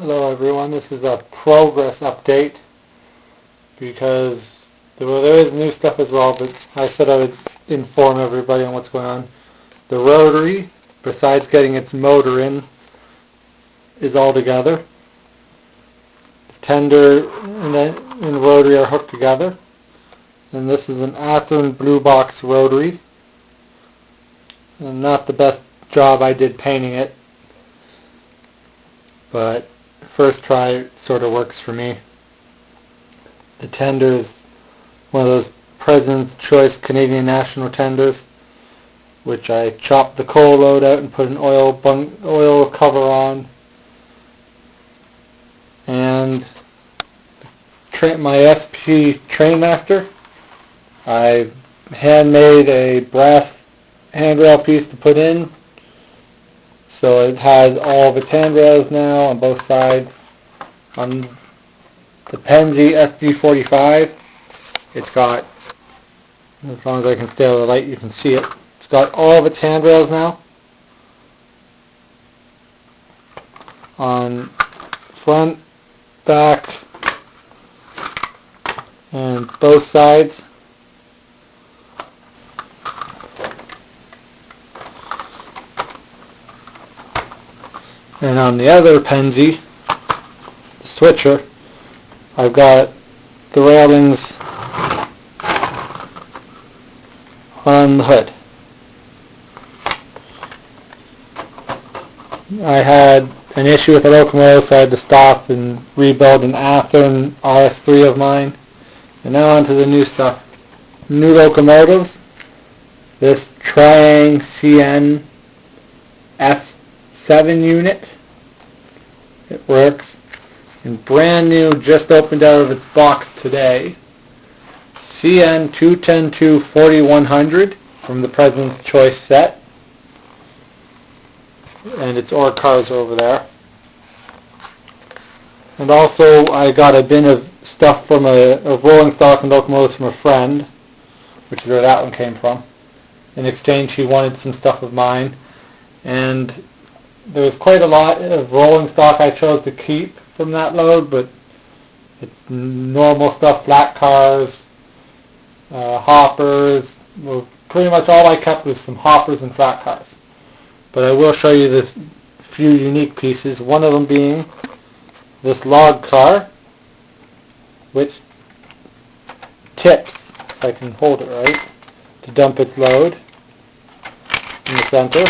Hello everyone, this is a progress update because there is new stuff as well, but I said I would inform everybody on what's going on. The rotary, besides getting its motor in, is all together. The tender and the rotary are hooked together. And this is an Athearn Blue Box rotary. And not the best job I did painting it, but first try sort of works for me. The tender is one of those President's Choice Canadian National tenders, which I chopped the coal load out and put an oil cover on. And my SP Trainmaster, I handmade a brass handrail piece to put in. So it has all of its handrails now on both sides. On the Pennsy SD45, it's got, as long as I can stay out of the light you can see it, it's got all of its handrails now. On front, back, and both sides. And on the other Pennsy, the switcher, I've got the railings on the hood. I had an issue with the locomotive, so I had to stop and rebuild an Athearn RS3 of mine. And now onto the new stuff. New locomotives. This Triang CN F7 unit. It works. And brand new, just opened out of its box today. CN 210-2 from the President's Choice set. And its ore cars are over there. And also I got a bin of stuff from a rolling stock and locomotives from a friend, which is where that one came from. In exchange he wanted some stuff of mine. And there was quite a lot of rolling stock I chose to keep from that load, but it's normal stuff, flat cars, hoppers. Well, pretty much all I kept was some hoppers and flat cars. But I will show you this few unique pieces, one of them being this log car, which tips, if I can hold it right, to dump its load in the center.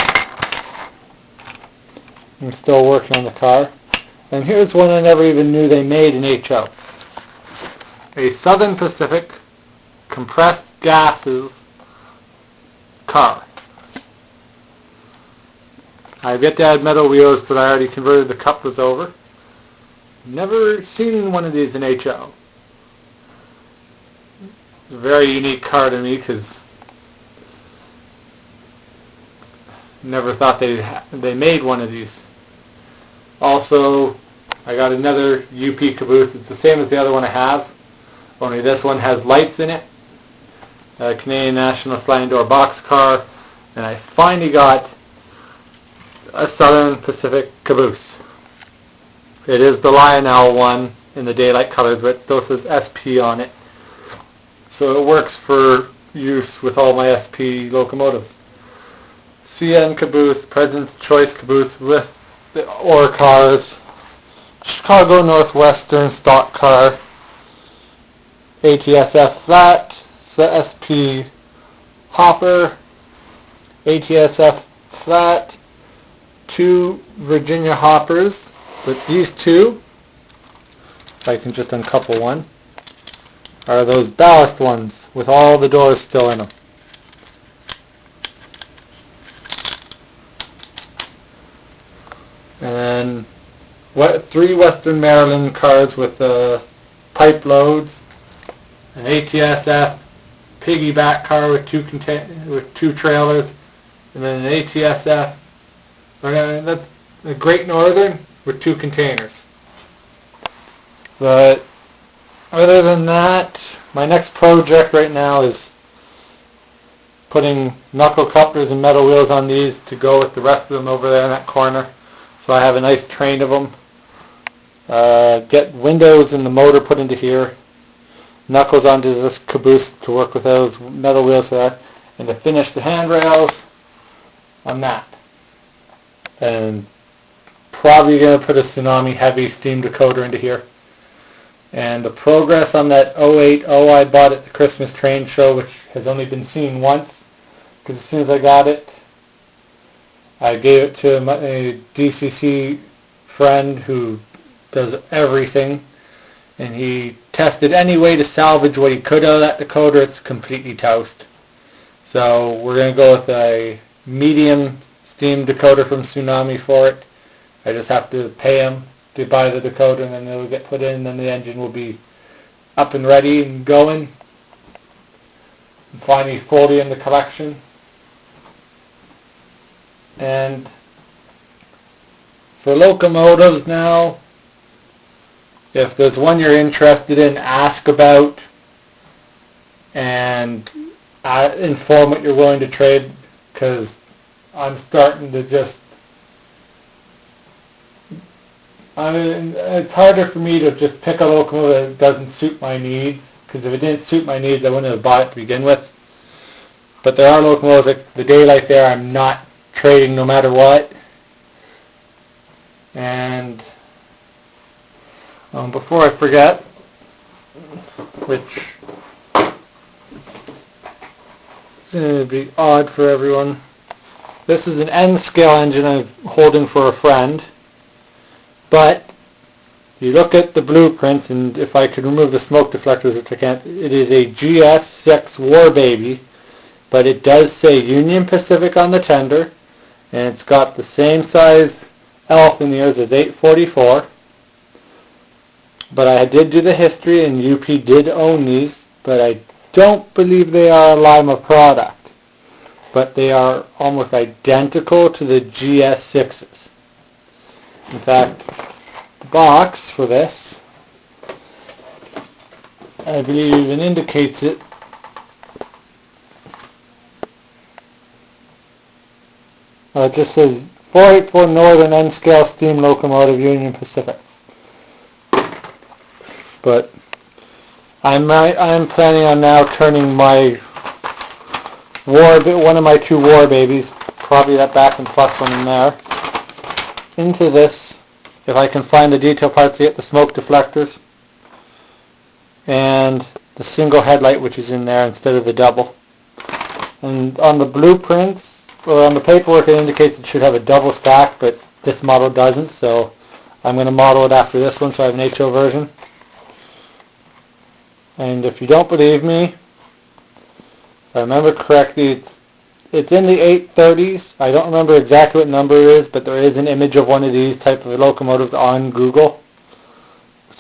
I'm still working on the car. And here's one I never even knew they made in HO. A Southern Pacific compressed gases car. I've yet to add metal wheels, but I already converted the couplers over. Never seen one of these in HO. It's a very unique car to me because never thought they made one of these. Also, I got another UP caboose. It's the same as the other one I have, only this one has lights in it. A Canadian National sliding door boxcar, and I finally got a Southern Pacific caboose. It is the Lionel one in the daylight colors, but it still says SP on it. So it works for use with all my SP locomotives. CN caboose, President's Choice caboose with the ore cars, Chicago Northwestern stock car, ATSF flat, SP hopper, ATSF flat, 2 Virginia hoppers, but these two, if I can just uncouple one, are those ballast ones with all the doors still in them. And then 3 Western Maryland cars with pipe loads, an ATSF piggyback car with 2 trailers, and then an ATSF, that's a Great Northern with 2 containers. But other than that, my next project right now is putting knuckle couplers and metal wheels on these to go with the rest of them over there in that corner. So I have a nice train of them. get windows and the motor put into here, knuckles onto this caboose to work with those metal wheels for that, and to finish the handrails on that. And probably going to put a Tsunami heavy steam decoder into here. And the progress on that 080 I bought at the Christmas train show, which has only been seen once, because as soon as I got it, I gave it to my DCC friend who does everything, and he tested any way to salvage what he could out of that decoder. It's completely toast. So we're going to go with a medium steam decoder from Tsunami for it. I just have to pay him to buy the decoder, and then it'll get put in, and then the engine will be up and ready and going. And finally fully in the collection. And for locomotives now, if there's one you're interested in, ask about and inform what you're willing to trade, because I'm starting to just... it's harder for me to just pick a locomotive that doesn't suit my needs, because if it didn't suit my needs, I wouldn't have bought it to begin with. But there are locomotives like the Daylight there I'm not trading no matter what. And before I forget, which is going to be odd for everyone, this is an N-scale engine I'm holding for a friend. But you look at the blueprints, and if I could remove the smoke deflectors, which I can't, it is a GS6 War Baby, but it does say Union Pacific on the tender, and it's got the same size elf in the ears as 844. But I did do the history, and UP did own these, but I don't believe they are a Lima product. But they are almost identical to the GS6s. In fact, the box for this, I believe even indicates it. It just says 484 Northern N-scale steam locomotive, Union Pacific. But I'm planning on now turning my one of my two War Babies, probably that back and plus one in there, into this, if I can find the detail parts to get the smoke deflectors and the single headlight, which is in there instead of the double. And on the blueprints, or on the paperwork, it indicates it should have a double stack, but this model doesn't, so I'm going to model it after this one, so I have an HO version. And if you don't believe me, if I remember correctly, it's in the 830s. I don't remember exactly what number it is, but there is an image of one of these type of locomotives on Google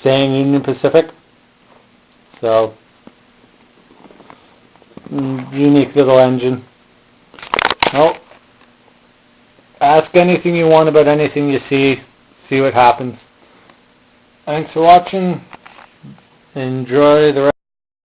saying Union Pacific. So, unique little engine. Well, ask anything you want about anything you see what happens. Thanks for watching. Enjoy the rest